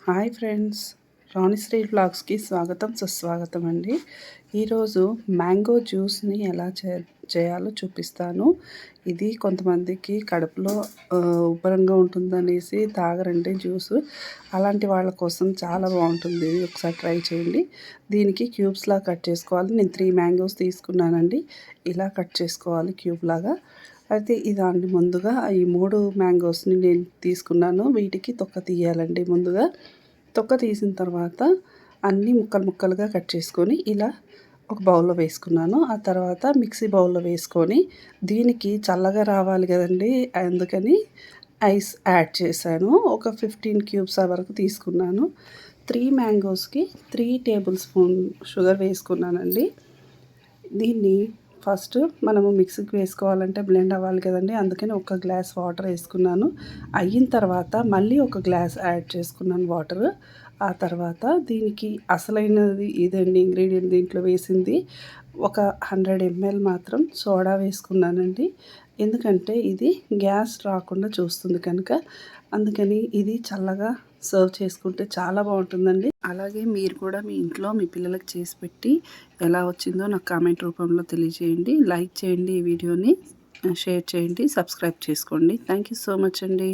Hi friends, రాణిశ్రీ వ్లాగ్స్కి స్వాగతం సుస్వాగతం అండి. ఈరోజు మ్యాంగో జ్యూస్ని ఎలా చేయాలో చూపిస్తాను. ఇది కొంతమందికి కడుపులో ఉబ్బరంగా ఉంటుందనేసి తాగరండి జ్యూసు. అలాంటి వాళ్ళ కోసం చాలా బాగుంటుంది. ఒకసారి ట్రై చేయండి. దీనికి క్యూబ్స్లా కట్ చేసుకోవాలి. నేను 3 మ్యాంగోస్ తీసుకున్నానండి. ఇలా కట్ చేసుకోవాలి క్యూబ్ లాగా. అయితే దాన్ని ముందుగా ఈ 3 మ్యాంగోస్ని నేను తీసుకున్నాను. వీటికి తొక్క తీయాలండి. ముందుగా తొక్క తీసిన తర్వాత అన్నీ ముక్కలు ముక్కలుగా కట్ చేసుకొని ఇలా ఒక బౌల్లో వేసుకున్నాను. ఆ తర్వాత మిక్సీ బౌల్లో వేసుకొని దీనికి చల్లగా రావాలి కదండి, అందుకని ఐస్ యాడ్ చేశాను. ఒక 15 క్యూబ్స్ వరకు తీసుకున్నాను. 3 మ్యాంగోస్కి 3 టేబుల్ స్పూన్ షుగర్ వేసుకున్నానండి. దీన్ని ఫస్ట్ మనము మిక్సీకి వేసుకోవాలంటే బ్లెండ్ అవ్వాలి కదండి, అందుకని ఒక గ్లాస్ వాటర్ వేసుకున్నాను. అయిన తర్వాత మళ్ళీ ఒక గ్లాస్ యాడ్ చేసుకున్నాను వాటర్. ఆ తర్వాత దీనికి అసలైనది ఇదండి ఇంగ్రీడియంట్ దీంట్లో వేసింది. ఒక 100 ml మాత్రం సోడా వేసుకున్నానండి. ఎందుకంటే ఇది గ్యాస్ రాకుండా చూస్తుంది కనుక, అందుకని ఇది చల్లగా సర్వ్ చేసుకుంటే చాలా బాగుంటుందండి. అలాగే మీరు కూడా మీ ఇంట్లో మీ పిల్లలకు చేసి పెట్టి ఎలా వచ్చిందో నాకు కామెంట్ రూపంలో తెలియజేయండి. లైక్ చేయండి, ఈ వీడియోని షేర్ చేయండి, సబ్స్క్రైబ్ చేసుకోండి. థ్యాంక్ యూ సో మచ్ అండి.